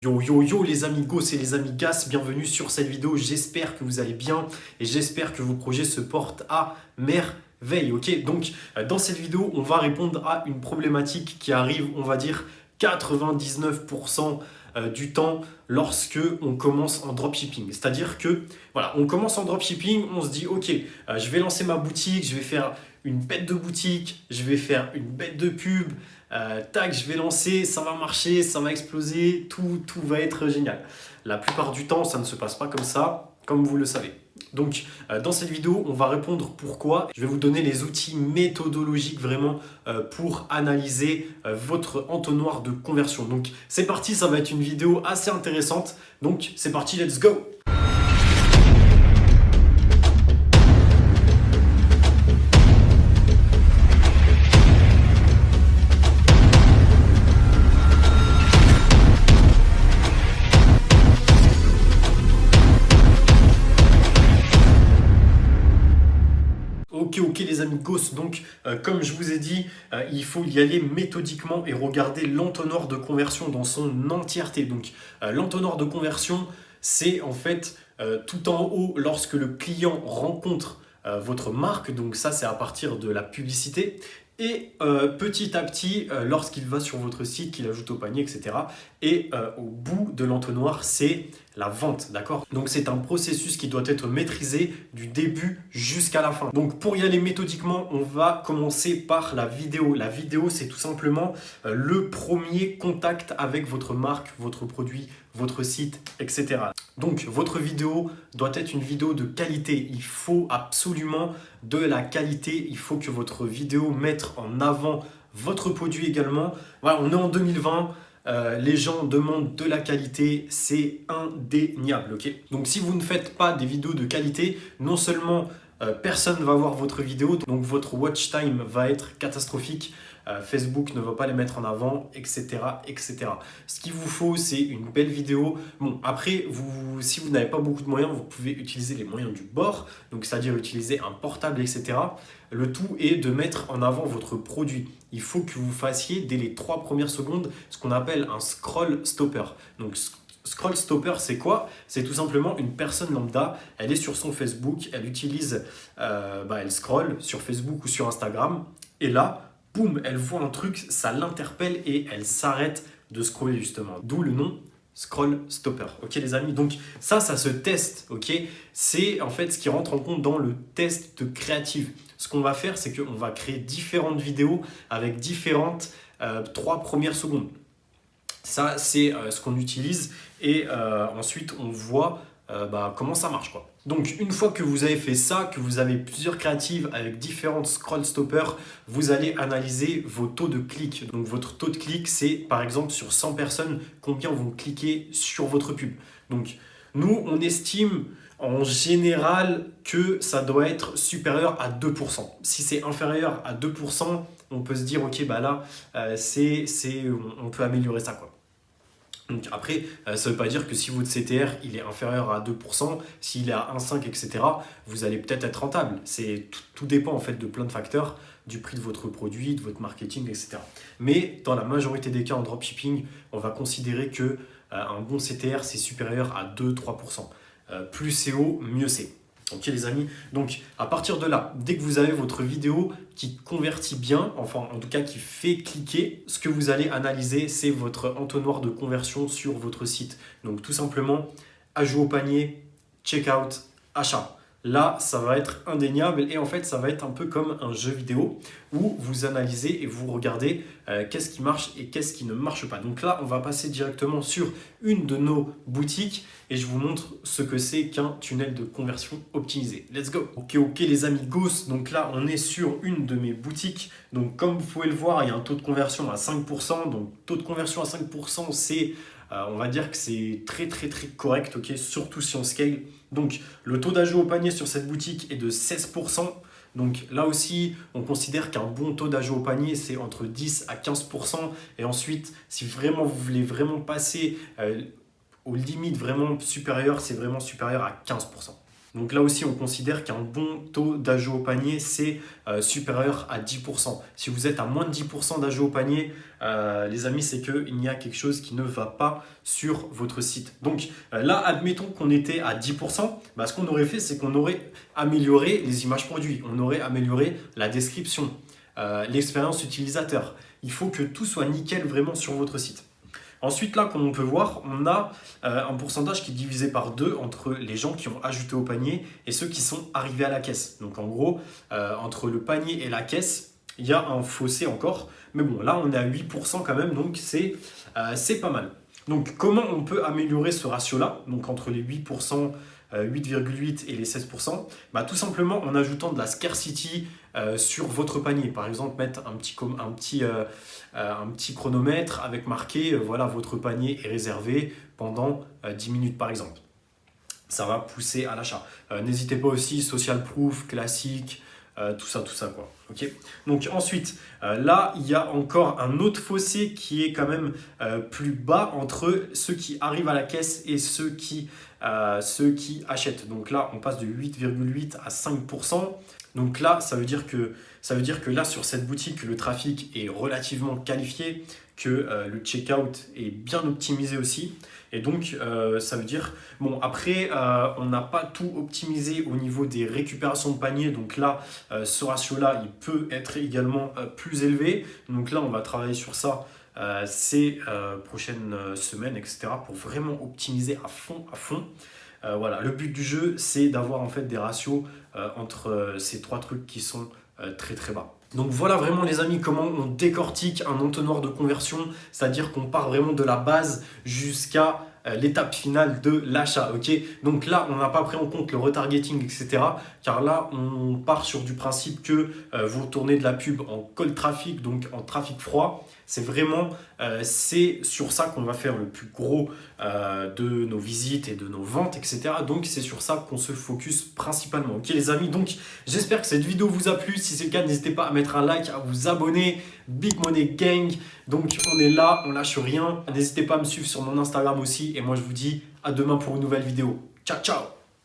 Yo yo yo les amigos et les amigas, bienvenue sur cette vidéo, j'espère que vous allez bien et j'espère que vos projets se portent à merveille, ok? Donc dans cette vidéo, on va répondre à une problématique qui arrive, on va dire, 99% du temps lorsque on commence en dropshipping. C'est-à-dire que, voilà, on commence en dropshipping, on se dit, ok, je vais lancer ma boutique, je vais faire une bête de boutique, je vais faire une bête de pub, tac, je vais lancer, ça va marcher, ça va exploser, tout va être génial. La plupart du temps, ça ne se passe pas comme ça, comme vous le savez. Donc, dans cette vidéo, on va répondre pourquoi. Je vais vous donner les outils méthodologiques vraiment pour analyser votre entonnoir de conversion. Donc, c'est parti, ça va être une vidéo assez intéressante. Donc, c'est parti, let's go! Ok les amigos, donc comme je vous ai dit, il faut y aller méthodiquement et regarder l'entonnoir de conversion dans son entièreté. Donc l'entonnoir de conversion, c'est en fait tout en haut lorsque le client rencontre votre marque, donc ça c'est à partir de la publicité. Et petit à petit, lorsqu'il va sur votre site, qu'il ajoute au panier, etc. Et au bout de l'entonnoir, c'est la vente, d'accord? Donc c'est un processus qui doit être maîtrisé du début jusqu'à la fin. Donc pour y aller méthodiquement, on va commencer par la vidéo. La vidéo, c'est tout simplement le premier contact avec votre marque, votre produit, votre site, etc. Donc votre vidéo doit être une vidéo de qualité. Il faut absolument de la qualité. Il faut que votre vidéo mette en avant votre produit également. Voilà, on est en 2020. Les gens demandent de la qualité, c'est indéniable, ok? Donc si vous ne faites pas des vidéos de qualité, non seulement personne ne va voir votre vidéo, donc votre watch time va être catastrophique, Facebook ne va pas les mettre en avant, etc., etc. Ce qu'il vous faut, c'est une belle vidéo. Bon, après, si vous n'avez pas beaucoup de moyens, vous pouvez utiliser les moyens du bord, donc c'est-à-dire utiliser un portable, etc. Le tout est de mettre en avant votre produit. Il faut que vous fassiez, dès les 3 premières secondes, ce qu'on appelle un scroll stopper. Donc, scroll stopper, c'est quoi? C'est tout simplement une personne lambda, elle est sur son Facebook, elle utilise, elle scrolle sur Facebook ou sur Instagram, et là, boum, elle voit un truc, ça l'interpelle et elle s'arrête de scroller justement. D'où le nom scroll stopper. Ok les amis, donc ça se teste, ok? C'est en fait ce qui rentre en compte dans le test de créative. Ce qu'on va faire, c'est qu'on va créer différentes vidéos avec différentes 3 premières secondes. Ça, c'est ce qu'on utilise et ensuite on voit comment ça marche, quoi. Donc une fois que vous avez fait ça, que vous avez plusieurs créatives avec différentes scroll stoppers, vous allez analyser vos taux de clic. Donc votre taux de clic, c'est par exemple sur 100 personnes, combien vont cliquer sur votre pub. Donc nous, on estime en général que ça doit être supérieur à 2%. Si c'est inférieur à 2%, on peut se dire ok, bah là, on peut améliorer ça, quoi. Donc après, ça ne veut pas dire que si votre CTR il est inférieur à 2%, s'il est à 1,5, etc., vous allez peut-être être rentable. Tout dépend en fait de plein de facteurs, du prix de votre produit, de votre marketing, etc. Mais dans la majorité des cas en dropshipping, on va considérer que un bon CTR c'est supérieur à 2-3%. Plus c'est haut, mieux c'est. Ok les amis, donc à partir de là, dès que vous avez votre vidéo qui convertit bien, enfin en tout cas qui fait cliquer, ce que vous allez analyser, c'est votre entonnoir de conversion sur votre site. Donc tout simplement, ajout au panier, checkout, achat. Là, ça va être indéniable et en fait, ça va être un peu comme un jeu vidéo où vous analysez et vous regardez qu'est-ce qui marche et qu'est-ce qui ne marche pas. Donc là, on va passer directement sur une de nos boutiques et je vous montre ce que c'est qu'un tunnel de conversion optimisé. Let's go! Ok les amigos, donc là, on est sur une de mes boutiques. Donc comme vous pouvez le voir, il y a un taux de conversion à 5%. Donc taux de conversion à 5%, c'est... on va dire que c'est très correct, ok, surtout si on scale. Donc le taux d'ajout au panier sur cette boutique est de 16%. Donc là aussi, on considère qu'un bon taux d'ajout au panier, c'est entre 10 à 15%. Et ensuite, si vraiment vous voulez vraiment passer aux limites vraiment supérieures, c'est vraiment supérieur à 15%. Donc là aussi, on considère qu'un bon taux d'ajout au panier, c'est supérieur à 10%. Si vous êtes à moins de 10% d'ajout au panier, les amis, c'est qu'il y a quelque chose qui ne va pas sur votre site. Donc là, admettons qu'on était à 10%, bah, ce qu'on aurait fait, c'est qu'on aurait amélioré les images produits, on aurait amélioré la description, l'expérience utilisateur. Il faut que tout soit nickel vraiment sur votre site. Ensuite, là, comme on peut voir, on a un pourcentage qui est divisé par 2 entre les gens qui ont ajouté au panier et ceux qui sont arrivés à la caisse. Donc en gros, entre le panier et la caisse, il y a un fossé encore. Mais bon, là, on est à 8% quand même, donc c'est pas mal. Donc comment on peut améliorer ce ratio-là, donc entre les 8%, 8,8 et les 16%, bah, tout simplement en ajoutant de la scarcity sur votre panier. Par exemple, mettre un petit chronomètre avec marqué voilà, votre panier est réservé pendant 10 minutes par exemple. Ça va pousser à l'achat. N'hésitez pas aussi, social proof, classique, tout ça quoi. Okay. Donc ensuite, là, il y a encore un autre fossé qui est quand même plus bas entre ceux qui arrivent à la caisse et ceux qui achètent. Donc là, on passe de 8,8 à 5%. Donc là, ça veut dire que là, sur cette boutique, le trafic est relativement qualifié, que le checkout est bien optimisé aussi. Et donc, ça veut dire, bon, après, on n'a pas tout optimisé au niveau des récupérations de panier. Donc là, ce ratio-là, il peut être également plus élevé. Donc là, on va travailler sur ça ces prochaines semaines, etc. pour vraiment optimiser à fond. Voilà, le but du jeu, c'est d'avoir en fait des ratios entre ces trois trucs qui sont très très bas. Donc voilà vraiment les amis comment on décortique un entonnoir de conversion, c'est-à-dire qu'on part vraiment de la base jusqu'à l'étape finale de l'achat. Okay, donc là, on n'a pas pris en compte le retargeting, etc. Car là, on part sur du principe que vous tournez de la pub en cold traffic, donc en trafic froid. C'est vraiment, c'est sur ça qu'on va faire le plus gros de nos visites et de nos ventes, etc. Donc c'est sur ça qu'on se focus principalement. Ok les amis, donc j'espère que cette vidéo vous a plu. Si c'est le cas, n'hésitez pas à mettre un like, à vous abonner. Big Money Gang. Donc on est là, on lâche rien. N'hésitez pas à me suivre sur mon Instagram aussi. Et moi je vous dis à demain pour une nouvelle vidéo. Ciao, ciao!